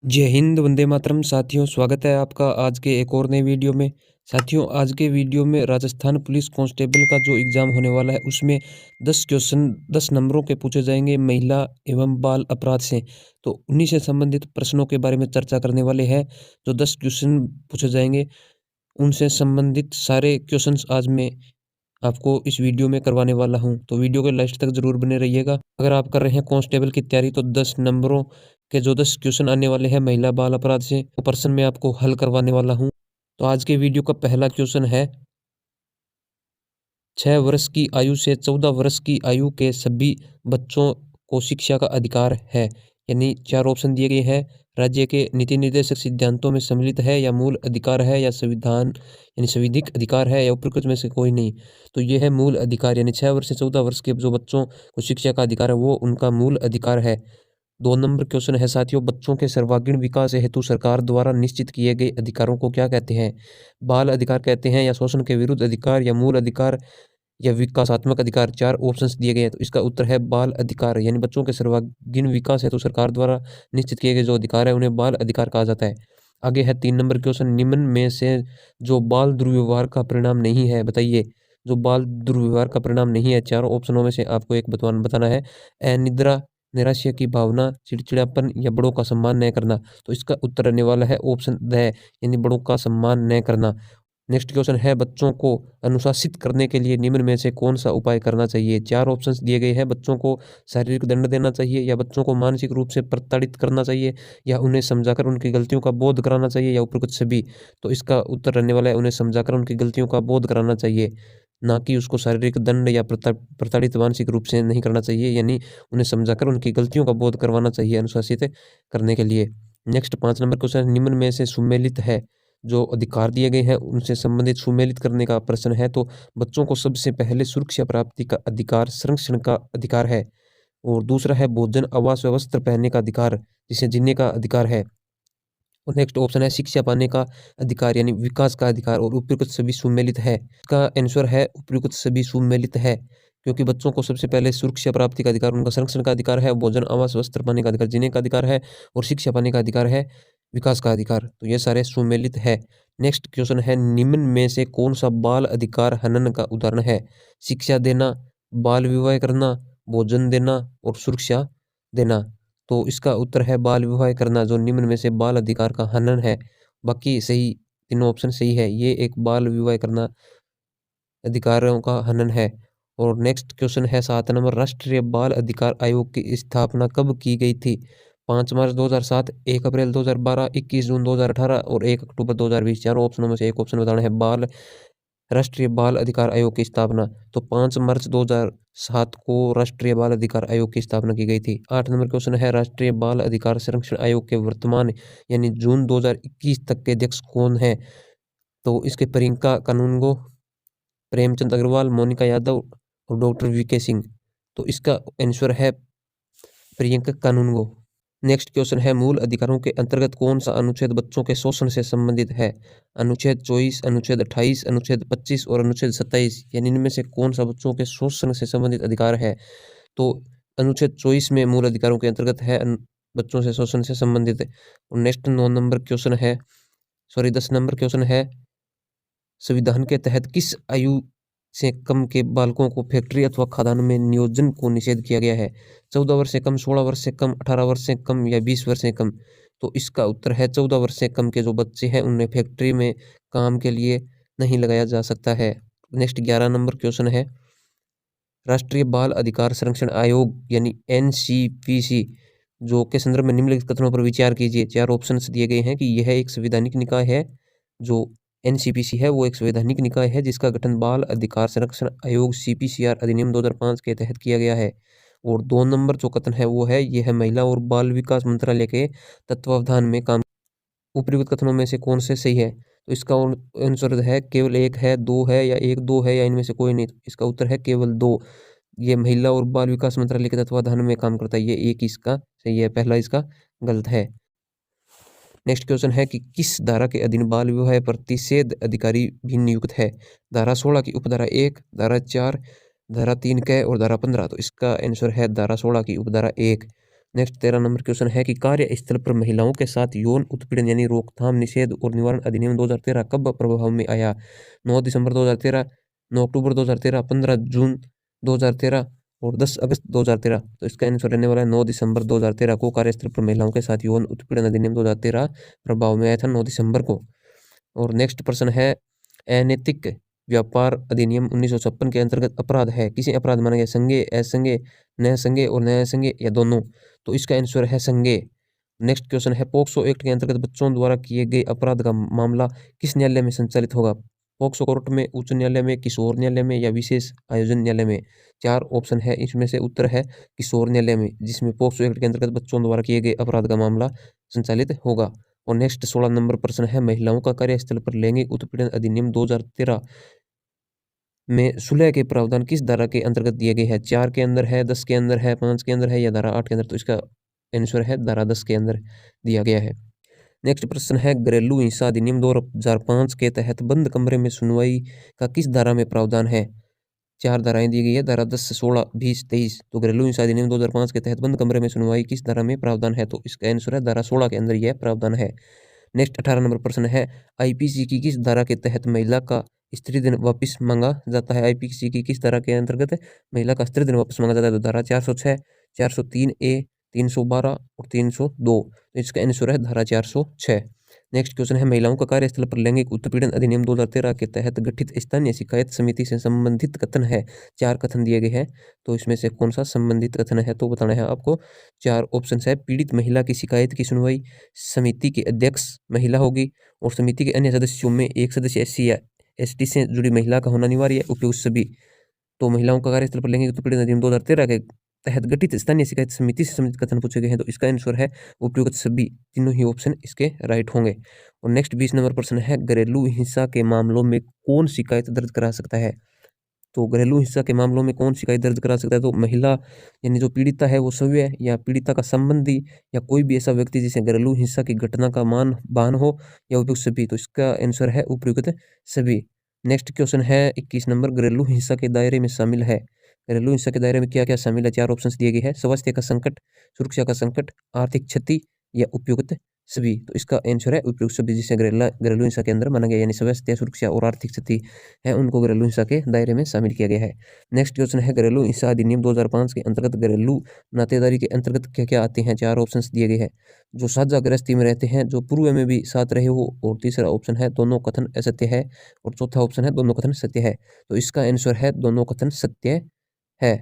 जय हिंद, वंदे मातरम। साथियों, स्वागत है आपका आज के एक और नए वीडियो में। साथियों, आज के वीडियो में राजस्थान पुलिस कांस्टेबल का जो एग्ज़ाम होने वाला है उसमें 10 क्वेश्चन 10 नंबरों के पूछे जाएंगे महिला एवं बाल अपराध से। तो उन्हीं से संबंधित प्रश्नों के बारे में चर्चा करने वाले हैं। जो 10 क्वेश्चन पूछे जाएंगे उनसे संबंधित सारे क्वेश्चंस आज मैं आपको इस वीडियो में करवाने वाला हूं। तो वीडियो के लास्ट तक जरूर बने रहिएगा। अगर आप कर रहे हैं कांस्टेबल की तैयारी तो 10 नंबरों के जो 10 क्वेश्चन आने वाले हैं महिला बाल अपराध से वो प्रश्न मैं आपको हल करवाने वाला हूं। तो आज के वीडियो का पहला क्वेश्चन है, 6 वर्ष की आयु से 14 वर्ष की आयु के सभी बच्चों को शिक्षा का अधिकार है। यानी 4 ऑप्शन दिए गए हैं। राज्य के नीति निर्देशक सिद्धांतों में सम्मिलित है, या मूल अधिकार है, या संविधान यानी संवैधानिक अधिकार है, या उपरोक्त में से कोई नहीं। तो ये है मूल अधिकार, यानी 6 वर्ष से 14 वर्ष के जो बच्चों को शिक्षा का अधिकार है वो उनका मूल अधिकार है। 2 नंबर क्वेश्चन है साथियों, बच्चों के सर्वांगीण विकास हेतु सरकार द्वारा निश्चित किए गए अधिकारों को क्या कहते हैं? बाल अधिकार कहते हैं, या शोषण के विरुद्ध अधिकार, या मूल अधिकार, या विकासात्मक अधिकार। 4 ऑप्शंस दिए गए हैं। तो इसका उत्तर है बाल अधिकार, यानी बच्चों के सर्वांगीण विकास हेतु सरकार द्वारा निश्चित किए गए जो अधिकार है उन्हें बाल अधिकार कहा जाता है। आगे है 3 नंबर क्वेश्चन, निम्न में से जो बाल दुर्व्यवहार का परिणाम नहीं है, बताइए। जो बाल दुर्व्यवहार का परिणाम नहीं है, चारों ऑप्शनों में से आपको एक बताना है। अनिद्रा, निराशा की भावना, चिड़चिड़ापन, या बड़ों का सम्मान न करना। तो इसका उत्तर रहने वाला है ऑप्शन द, यानी बड़ों का सम्मान न करना। नेक्स्ट क्वेश्चन है, बच्चों को अनुशासित करने के लिए निम्न में से कौन सा उपाय करना चाहिए? 4 ऑप्शंस दिए गए हैं। बच्चों को शारीरिक दंड देना चाहिए, या बच्चों को मानसिक रूप से प्रताड़ित करना चाहिए, या उन्हें समझाकर उनकी गलतियों का बोध कराना चाहिए, या उपरोक्त सभी। तो इसका उत्तर रहने वाला है उन्हें समझाकर उनकी गलतियों का बोध कराना चाहिए, ना कि उसको शारीरिक दंड या प्रताड़ित मानसिक रूप से नहीं करना चाहिए, यानी उन्हें समझाकर उनकी गलतियों का बोध करवाना चाहिए अनुशासित करने के लिए। नेक्स्ट 5 नंबर क्वेश्चन, निम्न में से सुमेलित है जो अधिकार दिए गए हैं उनसे संबंधित सुमेलित करने का प्रश्न है। तो बच्चों को सबसे पहले सुरक्षा प्राप्ति का अधिकार संरक्षण का अधिकार है, और दूसरा है भोजन, आवास व वस्त्र पहनने का अधिकार, जिसे जीने का अधिकार है। और नेक्स्ट ऑप्शन है शिक्षा पाने का अधिकार, यानी विकास का अधिकार, और उपयुक्त सभी सुमेलित है। इसका आंसर है उपयुक्त सभी सुमेलित है, क्योंकि बच्चों को सबसे पहले सुरक्षा प्राप्ति का अधिकार, उनका संरक्षण का अधिकार है, भोजन, आवास, वस्त्र पाने का अधिकार, जीने का अधिकार है, और शिक्षा पाने का अधिकार है, विकास का अधिकार। तो ये सारे सुमेलित है। नेक्स्ट क्वेश्चन है, निम्न में से कौन सा बाल अधिकार हनन का उदाहरण है? शिक्षा देना, बाल विवाह करना, भोजन देना, और सुरक्षा देना। तो इसका उत्तर है बाल विवाह करना, जो निम्न में से बाल अधिकार का हनन है। बाकी सही तीनों ऑप्शन सही है, ये एक बाल विवाह करना अधिकारों का हनन है। और नेक्स्ट क्वेश्चन है 7 नंबर, राष्ट्रीय बाल अधिकार आयोग की स्थापना कब की गई थी? 5 मार्च 2007, 1 अप्रैल 2012, 21 जून 2018, और 1 अक्टूबर 2020। चारों ऑप्शनों में से एक ऑप्शन बताना है। राष्ट्रीय बाल अधिकार आयोग की स्थापना तो 5 मार्च 2007 को राष्ट्रीय बाल अधिकार आयोग की स्थापना की गई थी। 8 नंबर क्वेश्चन है, राष्ट्रीय बाल अधिकार संरक्षण आयोग के वर्तमान यानी जून 2021 तक के अध्यक्ष कौन है? तो इसके प्रियंका कानूनगो, प्रेमचंद अग्रवाल, मोनिका यादव, और डॉक्टर वीके सिंह। तो इसका आंसर है प्रियंका कानूनगो। नेक्स्ट क्वेश्चन है, मूल अधिकारों के अंतर्गत कौन सा अनुच्छेद बच्चों के शोषण से संबंधित है? अनुच्छेद 24, अनुच्छेद 28, अनुच्छेद 25, और अनुच्छेद 27। यानी इनमें से कौन सा बच्चों के शोषण से संबंधित अधिकार है? तो अनुच्छेद 24 में मूल अधिकारों के अंतर्गत है बच्चों से शोषण से संबंधित। और नेक्स्ट 9 नंबर क्वेश्चन है, 10 नंबर क्वेश्चन है, संविधान के तहत किस आयु से कम के बालकों को फैक्ट्री अथवा खदान में नियोजन को निषेध किया गया है? 14 वर्ष से कम, 16 वर्ष से कम, 18 वर्ष से कम, या 20 वर्ष से कम। तो इसका उत्तर है 14 वर्ष से कम के जो बच्चे हैं उन्हें फैक्ट्री में काम के लिए नहीं लगाया जा सकता है। नेक्स्ट 11 नंबर क्वेश्चन है, राष्ट्रीय बाल अधिकार संरक्षण आयोग यानी एनसीपीसी जो के संदर्भ में निम्नलिखित कथनों पर विचार कीजिए। 4 ऑप्शंस दिए गए हैं कि यह एक संवैधानिक निकाय है। जो एनसीपीसी है वो एक संवैधानिक निकाय है जिसका गठन बाल अधिकार संरक्षण आयोग सीपीसीआर अधिनियम 2005 के तहत किया गया है। और 2 नंबर जो कथन है वो है, यह महिला और बाल विकास मंत्रालय के तत्वावधान में काम। उपयुक्त कथनों में से कौन से सही है? तो इसका आंसर है केवल एक है, दो है, या एक दो है, या इनमें से कोई नहीं। तो इसका उत्तर है केवल दो। ये महिला और बाल विकास मंत्रालय के तत्वाधान में काम करता है, ये एक इसका सही है, पहला इसका गलत है। नेक्स्ट क्वेश्चन है कि किस धारा के अधीन बाल विवाह प्रतिषेध अधिकारी भी नियुक्त है? धारा 16 की उपधारा 1, धारा 4, धारा 3 क और धारा 15। तो इसका आंसर है धारा 16 की उपधारा 1। नेक्स्ट 13 नंबर क्वेश्चन है कि कार्यस्थल पर महिलाओं के साथ यौन उत्पीड़न यानी रोकथाम निषेध और निवारण अधिनियम 2013 कब प्रभाव में आया? 9 दिसंबर 2013, 9 अक्टूबर 2013, 15 जून 2013 और 10 अगस्त 2013। तो इसका आंसर रहने वाला है 9 दिसंबर 2013 को कार्यस्थल पर महिलाओं के साथ यौन उत्पीड़न अधिनियम 2013 प्रभाव में आया था 9 दिसंबर को। और नेक्स्ट प्रश्न है अनैतिक व्यापार अधिनियम 1956 के अंतर्गत अपराध है, किसे अपराध माना गया? संज्ञेय, असंज्ञेय, न्यायसंज्ञेय और न्यायसंज्ञेय या दोनों? तो इसका आंसर है संज्ञेय। नेक्स्ट क्वेश्चन है पोक्सो एक्ट के अंतर्गत बच्चों द्वारा किए गए अपराध का मामला किस न्यायालय में संचालित होगा? पोक्सो कोर्ट में, उच्च न्यायालय में, किशोर न्यायालय में या विशेष आयोजन न्यायालय में? 4 ऑप्शन है, इसमें से उत्तर है किशोर न्यायालय में, जिसमें पोक्सो एक्ट के अंतर्गत बच्चों द्वारा किए गए अपराध का मामला संचालित होगा। और नेक्स्ट 16 नंबर प्रश्न है महिलाओं का कार्यस्थल पर लैंगिक उत्पीड़न अधिनियम 2013 में सुलह के प्रावधान किस धारा के अंतर्गत दिए गए हैं? 4 के अंदर है, 10 के अंदर है, 5 के अंदर है या धारा 8 के अंदर? तो इसका आंसर है धारा 10 के अंदर दिया गया है। नेक्स्ट प्रश्न है घरेलू हिंसा अधिनियम 2005 के तहत बंद कमरे में सुनवाई का किस धारा में प्रावधान है? 4 धाराएं दी गई है, धारा 10, 16, 20, 23। तो घरेलू हिंसा अधिनियम 2005 के तहत बंद कमरे में सुनवाई किस धारा में प्रावधान है? तो इसका आंसर है धारा 16 के अंदर यह प्रावधान है। नेक्स्ट 18 नंबर प्रश्न है आईपीसी की किस धारा के तहत महिला का स्त्री धन वापस मांगा जाता है? आईपीसी की किस धारा के अंतर्गत महिला का स्त्री धन वापस मांगा जाता है? तो धारा 406, 403A, 312 और 302। तो इसका आंसर है धारा 406। नेक्स्ट क्वेश्चन है महिलाओं का कार्यस्थल पर लैंगिक उत्पीड़न अधिनियम 2013 के तहत गठित स्थानीय शिकायत समिति से संबंधित कथन है। 4 कथन दिए गए हैं, तो इसमें से कौन सा संबंधित कथन है तो बताना है आपको। 4 ऑप्शन है पीड़ित महिला की शिकायत की सुनवाई, समिति के अध्यक्ष महिला होगी और समिति के अन्य सदस्यों में एक सदस्य एससी या एसटी से जुड़ी महिला का होना अनिवार्य है, उपयुक्त सभी। तो महिलाओं का कार्यस्थल पर लैंगिक उत्पीड़न अधिनियम 2013 के तहत गठित स्थानीय शिकायत समिति से संबंधित कथन पूछे गए हैं, तो इसका आंसर है उपयुक्त सभी। तीनों ही ऑप्शन इसके राइट होंगे। और नेक्स्ट 20 नंबर प्रश्न है घरेलू हिंसा के मामलों में कौन शिकायत दर्ज करा सकता है? तो घरेलू हिंसा के मामलों में कौन शिकायत दर्ज करा सकता है? तो महिला यानी जो पीड़िता है वो स्वयं या पीड़िता का संबंधी या कोई भी ऐसा व्यक्ति जिसे घरेलू हिंसा की घटना का भान हो या उपयुक्त सभी। तो इसका आंसर है उपयुक्त सभी। नेक्स्ट क्वेश्चन है 21 नंबर घरेलू हिंसा के दायरे में शामिल है। घरेलू हिंसा के दायरे में क्या क्या शामिल है? 4 ऑप्शन दिए गए हैं, स्वास्थ्य का संकट, सुरक्षा का संकट, आर्थिक क्षति या उपयुक्त सभी। तो इसका आंसर है उपयुक्त सभी, जिसे घरेलू हिंसा के अंदर माना गया, यानी स्वास्थ्य, सुरक्षा और आर्थिक क्षति है उनको घरेलू हिंसा के दायरे में शामिल किया गया है। नेक्स्ट क्वेश्चन है घरेलू हिंसा अधिनियम 2005 के अंतर्गत घरेलू नातेदारी के अंतर्गत क्या क्या आते हैं? 4 ऑप्शन दिए गए हैं, जो साझा गृहस्थी में रहते हैं, जो पूर्व में भी साथ रहे हो, और तीसरा ऑप्शन है दोनों कथन असत्य है, और चौथा ऑप्शन है दोनों कथन सत्य है। तो इसका आंसर है दोनों कथन सत्य है,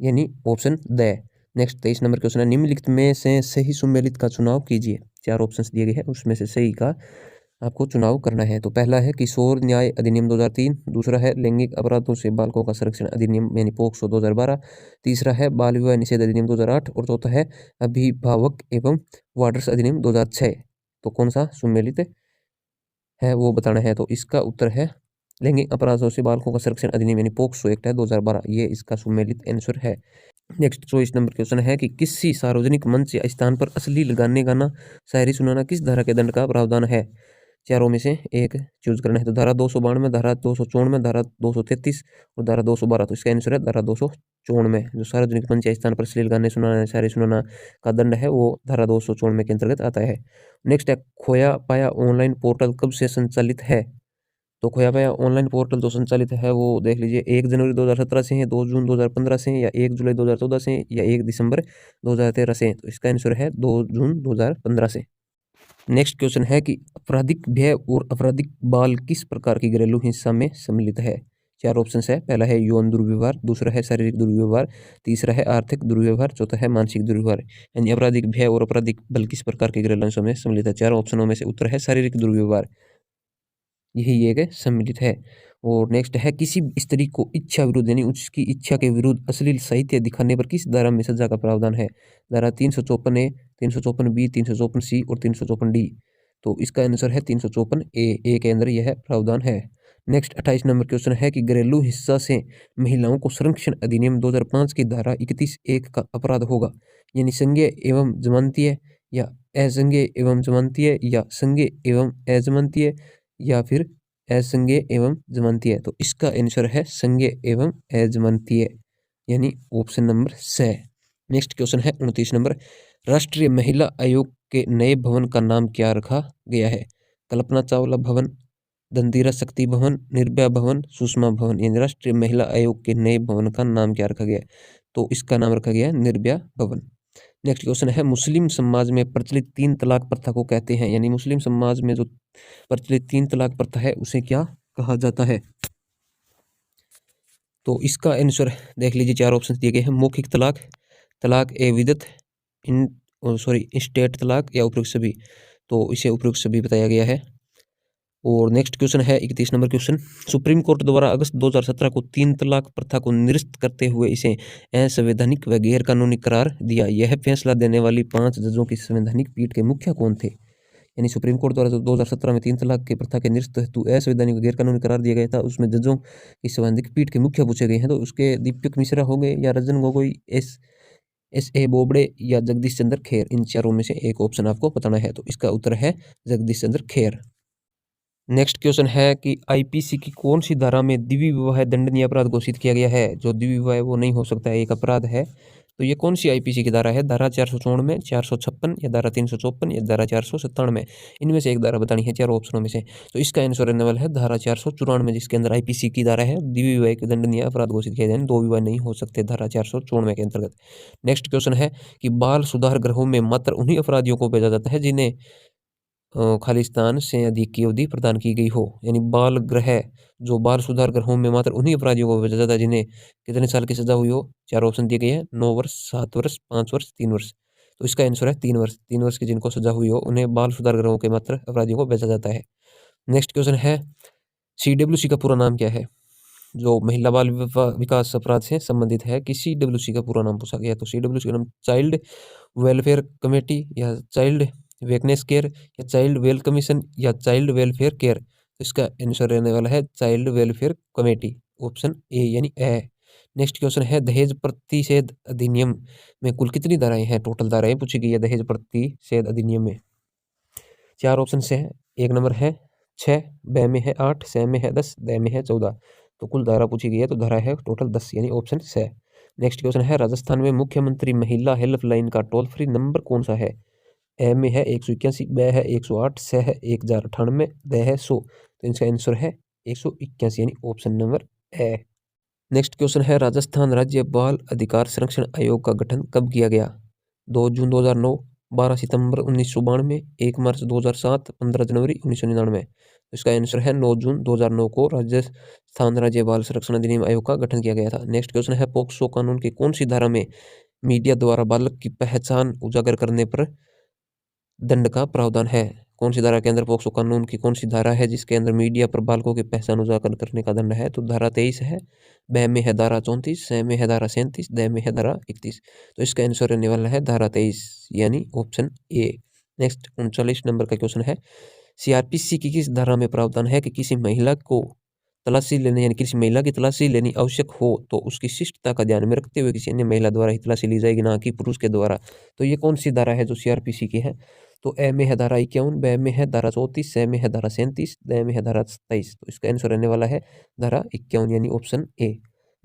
यानी option the. Next 23 number question है निम्नलिखित में से सही सुमेलित का चुनाव कीजिए। 4 ऑप्शंस दिए गए हैं, उसमें से सही का आपको चुनाव करना है। तो पहला है किशोर न्याय अधिनियम 2003, दूसरा है लैंगिक अपराधों से बालकों का संरक्षण अधिनियम यानी पोक्सो 2012, तीसरा है बाल विवाह निषेध अधिनियम 2008 और चौथा है अभिभावक एवं वार्डर्स अधिनियम 2006। तो कौन सा सुमेलित है वो बताना है। तो इसका उत्तर है लैंगिक अपराधों से बालकों का संरक्षण अधिनियम यानी पोक्सो एक्ट है 2012, ये इसका सुमेलित आंसर है। नेक्स्ट 24 नंबर क्वेश्चन है कि किसी सार्वजनिक मंच या स्थान पर अश्लील गाने गाना, शायरी सुनाना किस धारा के दंड का प्रावधान है? चारों में से एक चूज करना है। तो धारा 292, धारा 294, धारा 233 और धारा 212। तो इसका आंसर है धारा 294। जो सार्वजनिक मंच या स्थान पर अश्लील गाने सुनाना, शायरी सुनाना का दंड है वो धारा 294 के अंतर्गत आता है। नेक्स्ट है खोया पाया ऑनलाइन पोर्टल कब से संचालित है? तो खोया पाया ऑनलाइन पोर्टल जो संचालित है वो देख लीजिए 1 जनवरी 2017 से है, 2 जून 2015 से, या 1 जुलाई 2014 से, या 1 दिसंबर 2013 से। तो इसका आंसर है 2 जून 2015 से। नेक्स्ट क्वेश्चन है कि आपराधिक भय और आपराधिक बाल किस प्रकार की घरेलू हिंसा में सम्मिलित है? 4 ऑप्शन है, पहला है यौन दुर्व्यवहार, दूसरा है शारीरिक दुर्व्यवहार, तीसरा है आर्थिक दुर्व्यवहार, चौथा है मानसिक दुर्व्यवहार। यानी आपराधिक भय और आपराधिक बल किस प्रकार के घरेलू हिंसा में सम्मिलित है? 4 ऑप्शनों में से उत्तर है शारीरिक दुर्व्यवहार, यही एक सम्मिलित है। और नेक्स्ट है किसी स्त्री को इच्छा विरुद्ध यानी उसकी इच्छा के विरुद्ध अश्लील साहित्य दिखाने पर किस धारा में सजा का प्रावधान है? धारा 354A, 354B, 354C और 354D। तो इसका आंसर है 354A के अंदर यह प्रावधान है। नेक्स्ट 28 नंबर क्वेश्चन है कि घरेलू हिंसा से महिलाओं को संरक्षण अधिनियम 2005 की धारा 31(1) का अपराध होगा, यानी संज्ञेय एवं जमानतीय या असंज्ञेय एवं जमानतीय या संज्ञेय एवं अजमानतीय या फिर असंज्ञेय एवं जमानतीय। तो इसका आंसर है संज्ञेय एवं अजमानतीय, यानी ऑप्शन नंबर 6। नेक्स्ट क्वेश्चन है 29 नंबर, राष्ट्रीय महिला आयोग के नए भवन का नाम क्या रखा गया है? कल्पना चावला भवन, दंदीरा शक्ति भवन, निर्भया भवन, सुषमा भवन। यानी राष्ट्रीय महिला आयोग के नए भवन का नाम क्या रखा गया है? तो इसका नाम रखा गया है निर्भया भवन। नेक्स्ट क्वेश्चन है, मुस्लिम समाज में प्रचलित 3 तलाक प्रथा को कहते हैं? यानी मुस्लिम समाज में जो प्रचलित 3 तलाक प्रथा है उसे क्या कहा जाता है? तो इसका आंसर देख लीजिए, 4 ऑप्शन दिए गए हैं। मौखिक तलाक, तलाक ए विदत, स्टेट तलाक या उपरोक्त सभी। तो इसे उपरोक्त सभी बताया गया है। और नेक्स्ट क्वेश्चन है 31 नंबर क्वेश्चन, सुप्रीम कोर्ट द्वारा अगस्त 2017 को 3 तलाक प्रथा को निरस्त करते हुए इसे असंवैधानिक व गैर कानूनी करार दिया। यह फैसला देने वाली 5 जजों की संवैधानिक पीठ के मुखिया कौन थे? यानी सुप्रीम कोर्ट द्वारा जो 2017 में 3 तलाक की प्रथा के निरस्त हेतु असंवैधानिक व गैर कानूनी करार दिया गया था, उसमें जजों की संवैधानिक पीठ के मुखिया पूछे गए हैं। तो उसके दीपक मिश्रा हो गए, या रंजन गोगोई, एस ए बोबड़े, या जगदीश चंद्र खेर। इन चारों में से एक ऑप्शन आपको बताना है। तो इसका उत्तर है जगदीश चंद्र खेर। नेक्स्ट क्वेश्चन है कि आईपीसी की कौन सी धारा में द्विवीय विवाह दंडनीय अपराध घोषित किया गया है? जो द्विवीय विवाह वो नहीं हो सकता है, एक अपराध है। तो ये कौन सी आईपीसी की धारा है? धारा 494, 456 या धारा 354 या धारा 497। इनमें से एक धारा बतानी है चारों ऑप्शनों में से। तो इसका आंसर रहने वाला है धारा 494, जिसके अंदर आईपीसी की धारा है द्विवीय विवाह के दंडनीय अपराध घोषित किया जाए, 2 विवाह नहीं हो सकते, धारा 494 के अंतर्गत। नेक्स्ट क्वेश्चन है कि बाल सुधार गृहों में मात्र उन्हीं अपराधियों को भेजा जाता है जिन्हें खालिस्तान से अधिक की अवधि प्रदान की गई हो। यानी बाल गृह, जो बाल सुधार गृहों में मात्र उन्हीं अपराधियों को भेजा जाता है जिन्हें कितने साल की सजा हुई हो। 4 ऑप्शन दिए गए हैं, 9 वर्ष, 7 वर्ष, 5 वर्ष, 3 वर्ष। तो इसका आंसर है 3 वर्ष। 3 वर्ष की जिनको सजा हुई हो उन्हें बाल सुधार गृहों के मात्र अपराधियों को भेजा जाता है। नेक्स्ट क्वेश्चन है, CWC का पूरा नाम क्या है? जो महिला बाल विकास अपराध से संबंधित है कि CWC का पूरा नाम पूछा गया। तो CWC का नाम चाइल्ड वेलफेयर कमेटी, या चाइल्ड वेकनेस केयर, या चाइल्ड वेल कमीशन, या चाइल्ड वेलफेयर केयर। तो इसका आंसर रहने वाला है child welfare committee, option A यानी ए। नेक्स्ट क्वेश्चन है, दहेज प्रतिषेध अधिनियम में कुल कितनी धाराएं हैं? टोटल धाराएं पूछी गई है दहेज प्रतिषेध अधिनियम में। 4 ऑप्शन से है। 1 नंबर है 6, ब में है 8, स में है 10, द में है 14। तो कुल धारा पूछी गई है, तो धारा है टोटल 10, यानी ऑप्शन स। नेक्स्ट क्वेश्चन है, राजस्थान में मुख्यमंत्री महिला हेल्पलाइन का टोल फ्री नंबर कौन सा है? ए में है 181, ब है 108, स है 1098, द है 100। तो इनका आंसर है 181, यानी option number A. Next question है, राजस्थान राज्य बाल अधिकार संरक्षण आयोग का गठन कब किया गया? 2 जून 2009, 12 सितंबर 1992, 1 मार्च 2007, 15 जनवरी 1999। इसका आंसर है 9 जून 2009 को राजस्थान राज्य बाल संरक्षण अधिनियम आयोग का गठन किया गया था। नेक्स्ट क्वेश्चन है, पोक्सो कानून की कौन सी धारा में मीडिया द्वारा बालक की पहचान उजागर करने पर दंड का प्रावधान है? कौन सी धारा के अंदर पोक्सो कानून की कौन सी धारा है जिसके अंदर मीडिया पर बालकों की पहचान उजागर करने का दंड है? तो धारा 23 है, ब में है धारा 34, स में है धारा 37, द में है धारा 31। तो इसका आंसर रहने वाला है धारा 23, यानी ऑप्शन ए। नेक्स्ट 39 नंबर का क्वेश्चन है, CRPC की किस धारा में प्रावधान है कि किसी महिला को तलाशी लेने, यानी किसी महिला की तलाशी लेनी आवश्यक हो तो उसकी शिष्टता का ध्यान में रखते हुए किसी अन्य महिला द्वारा ही तलाशी ली जाएगी, ना कि पुरुष के द्वारा। तो ये कौन सी धारा है जो CRPC की है? तो ए में है धारा 51, ब में है धारा 34, स में है धारा 37, द में है धारा 27। तो इसका आंसर रहने वाला है धारा 51, यानी option A.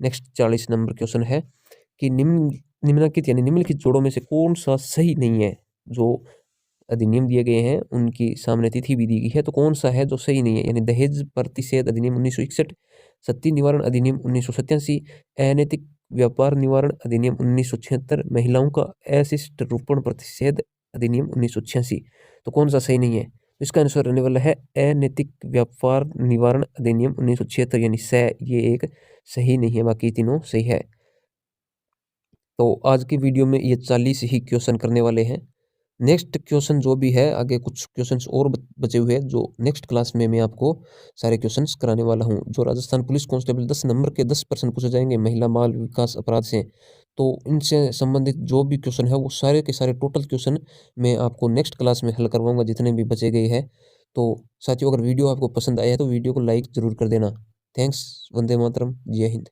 Next 40 number question है कि निम्नलिखित यानी निम्नलिखित जोड़ों में से कौन सा सही नहीं है? जो अधिनियम दिए गए हैं उनकी सामने तिथि भी दी गई है, तो कौन सा है जो सही नहीं है? यानी दहेज प्रतिषेध अधिनियम 1961, सती निवारण अधिनियम 1987, अनैतिक व्यापार निवारण अधिनियम 1976, महिलाओं का अशिष्ट रूपण प्रतिषेध अधिनियम 1986। तो कौन सा सही नहीं है? तो इसका आंसर रहने वाला है अनैतिक व्यापार निवारण अधिनियम 1976, यानी स, ये एक सही नहीं है, बाकी तीनों सही है। तो आज की वीडियो में ये 40 ही क्वेश्चन करने वाले हैं। नेक्स्ट क्वेश्चन जो भी है, आगे कुछ क्वेश्चंस और बचे हुए हैं जो नेक्स्ट क्लास में मैं आपको सारे क्वेश्चंस कराने वाला हूं। जो राजस्थान पुलिस कांस्टेबल 10 नंबर के 10 प्रश्न पूछे जाएंगे महिला बाल विकास अपराध से, तो इनसे संबंधित जो भी क्वेश्चन है वो सारे के सारे टोटल क्वेश्चन मैं आपको नेक्स्ट क्लास में हल करवाऊंगा, जितने भी बचे गए हैं। तो साथियों, अगर वीडियो आपको पसंद आया है तो वीडियो को लाइक ज़रूर कर देना। थैंक्स। वंदे मातरम। जय हिंद।